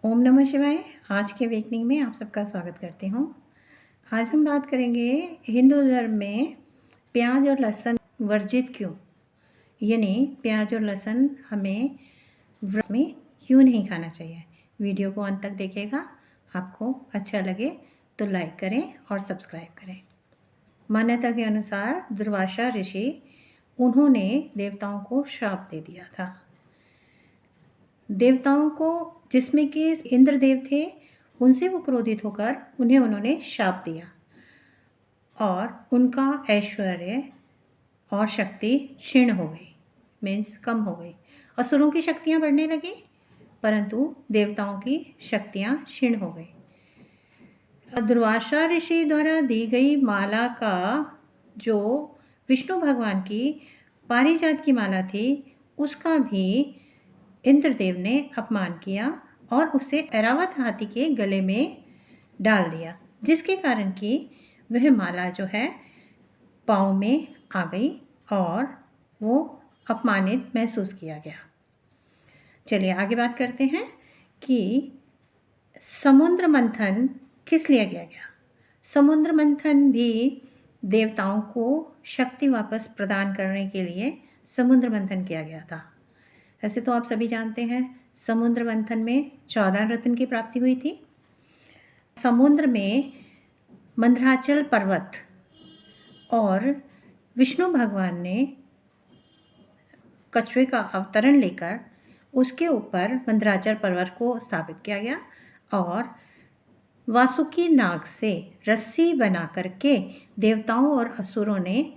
ओम नमः शिवाय। आज के अवेकनिंग में आप सबका स्वागत करती हूँ। आज हम बात करेंगे हिंदू धर्म में प्याज और लहसुन वर्जित क्यों, यानी प्याज और लहसुन हमें व्रत में क्यों नहीं खाना चाहिए। वीडियो को अंत तक देखिएगा, आपको अच्छा लगे तो लाइक करें और सब्सक्राइब करें। मान्यता के अनुसार दुर्वासा ऋषि उन्होंने देवताओं को श्राप दे दिया था। देवताओं को, जिसमें कि इंद्रदेव थे, उनसे वो क्रोधित होकर उन्होंने शाप दिया और उनका ऐश्वर्य और शक्ति क्षीण हो गई, मीन्स कम हो गई। असुरों की शक्तियाँ बढ़ने लगी परंतु देवताओं की शक्तियाँ क्षीण हो गई। दुर्वासा ऋषि द्वारा दी गई माला का, जो विष्णु भगवान की पारिजात की माला थी, उसका भी इंद्रदेव ने अपमान किया और उसे ऐरावत हाथी के गले में डाल दिया, जिसके कारण कि वह माला जो है पाँव में आ गई और वो अपमानित महसूस किया गया। चलिए आगे बात करते हैं कि समुद्र मंथन किस लिए किया गया। समुद्र मंथन भी देवताओं को शक्ति वापस प्रदान करने के लिए समुद्र मंथन किया गया था। ऐसे तो आप सभी जानते हैं, समुद्र मंथन में 14 रत्न की प्राप्ति हुई थी। समुद्र में मंदराचल पर्वत और विष्णु भगवान ने कछुए का अवतरण लेकर उसके ऊपर मंदराचल पर्वत को स्थापित किया गया और वासुकी नाग से रस्सी बना करके देवताओं और असुरों ने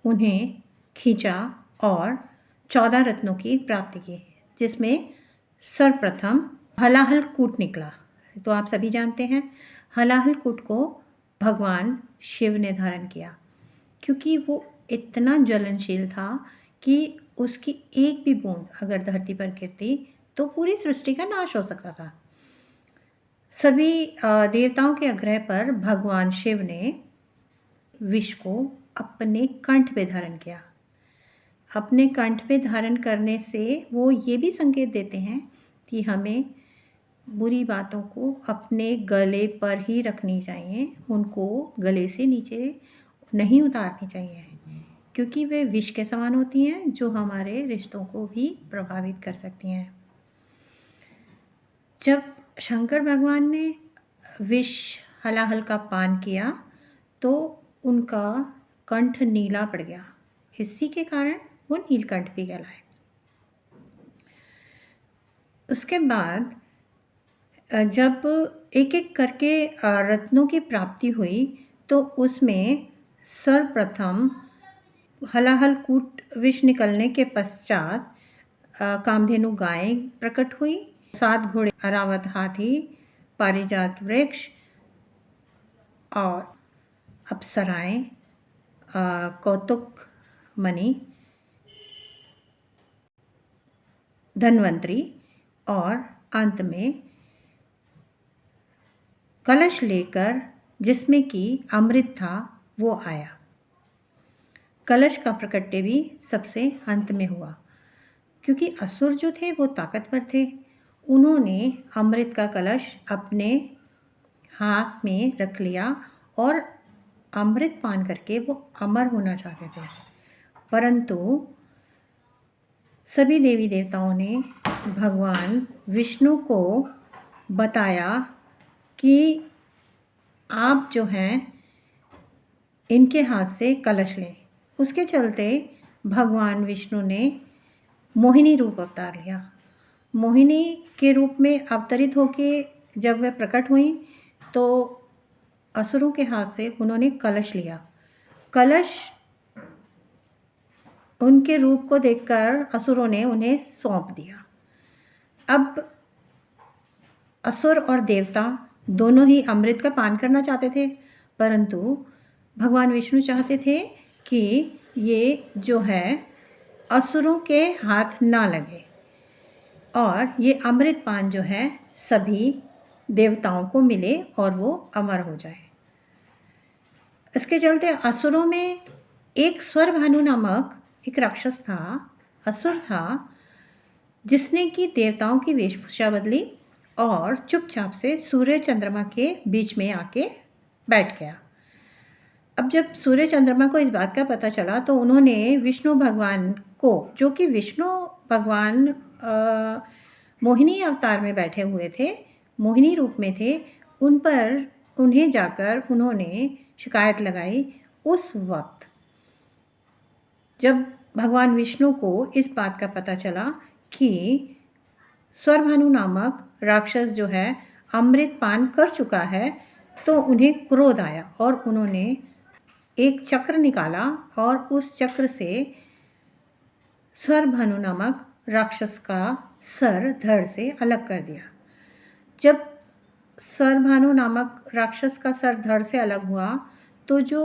उन्हें खींचा और 14 रत्नों की प्राप्ति की, जिसमें सर्वप्रथम हलाहल कूट निकला। तो आप सभी जानते हैं, हलाहल कूट को भगवान शिव ने धारण किया, क्योंकि वो इतना ज्वलनशील था कि उसकी एक भी बूंद अगर धरती पर गिरती तो पूरी सृष्टि का नाश हो सकता था। सभी देवताओं के आग्रह पर भगवान शिव ने विष को अपने कंठ पे धारण किया। अपने कंठ पे धारण करने से वो ये भी संकेत देते हैं कि हमें बुरी बातों को अपने गले पर ही रखनी चाहिए, उनको गले से नीचे नहीं उतारनी चाहिए, क्योंकि वे विष के समान होती हैं जो हमारे रिश्तों को भी प्रभावित कर सकती हैं। जब शंकर भगवान ने विष हलाहल का पान किया तो उनका कंठ नीला पड़ गया, इसी के कारण वो नीलकंठ भी कहलाए। उसके बाद जब एक एक करके रत्नों की प्राप्ति हुई तो उसमें सर्वप्रथम हलाहल कूट विष निकलने के पश्चात कामधेनु गाय प्रकट हुई, 7 घोड़े, ऐरावत हाथी, पारिजात वृक्ष और अप्सराएं, कौतुक मणि, धन्वंतरी और अंत में कलश लेकर जिसमें कि अमृत था वो आया। कलश का प्रकट्य भी सबसे अंत में हुआ, क्योंकि असुर जो थे वो ताकतवर थे। उन्होंने अमृत का कलश अपने हाथ में रख लिया और अमृत पान करके वो अमर होना चाहते थे, परंतु सभी देवी देवताओं ने भगवान विष्णु को बताया कि आप जो हैं इनके हाथ से कलश लें। उसके चलते भगवान विष्णु ने मोहिनी रूप अवतार लिया। मोहिनी के रूप में अवतरित होके जब वह प्रकट हुई तो असुरों के हाथ से उन्होंने कलश लिया। कलश उनके रूप को देखकर असुरों ने उन्हें सौंप दिया। अब असुर और देवता दोनों ही अमृत का पान करना चाहते थे, परंतु भगवान विष्णु चाहते थे कि ये जो है असुरों के हाथ ना लगे और ये अमृत पान जो है सभी देवताओं को मिले और वो अमर हो जाए। इसके चलते असुरों में एक स्वरभानु नामक एक राक्षस था, असुर था, जिसने कि देवताओं की वेशभूषा बदली और चुपचाप से सूर्य चंद्रमा के बीच में आके बैठ गया। अब जब सूर्य चंद्रमा को इस बात का पता चला तो उन्होंने विष्णु भगवान को, जो कि विष्णु भगवान मोहिनी अवतार में बैठे हुए थे, मोहिनी रूप में थे, उन्हें जाकर उन्होंने शिकायत लगाई। उस वक्त जब भगवान विष्णु को इस बात का पता चला कि स्वरभानु नामक राक्षस जो है अमृत पान कर चुका है, तो उन्हें क्रोध आया और उन्होंने एक चक्र निकाला और उस चक्र से स्वरभानु नामक राक्षस का सर धड़ से अलग कर दिया। जब स्वरभानु नामक राक्षस का सर धड़ से अलग हुआ तो जो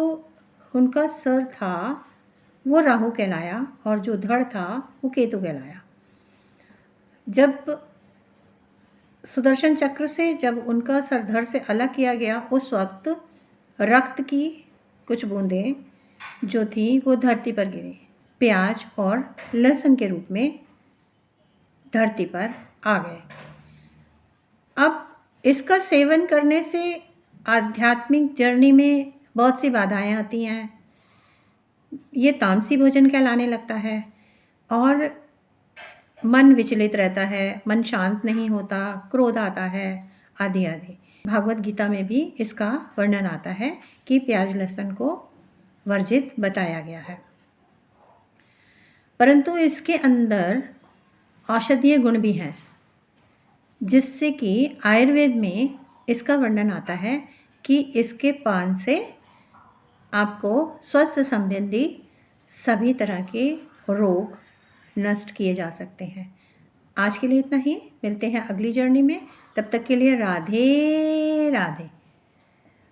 उनका सर था वो राहु कहलाया और जो धड़ था वो केतु कहलाया। जब सुदर्शन चक्र से जब उनका सर धड़ से अलग किया गया, उस वक्त रक्त की कुछ बूंदें जो थी वो धरती पर गिरी, प्याज और लहसुन के रूप में धरती पर आ गए। अब इसका सेवन करने से आध्यात्मिक जर्नी में बहुत सी बाधाएं आती हैं, ये तामसी भोजन कहलाने लगता है और मन विचलित रहता है, मन शांत नहीं होता, क्रोध आता है, आदि आदि। भागवत गीता में भी इसका वर्णन आता है कि प्याज लहसुन को वर्जित बताया गया है, परंतु इसके अंदर औषधीय गुण भी हैं, जिससे कि आयुर्वेद में इसका वर्णन आता है कि इसके पान से आपको स्वास्थ्य संबंधी सभी तरह के रोग नष्ट किए जा सकते हैं। आज के लिए इतना ही, मिलते हैं अगली जर्नी में। तब तक के लिए राधे राधे।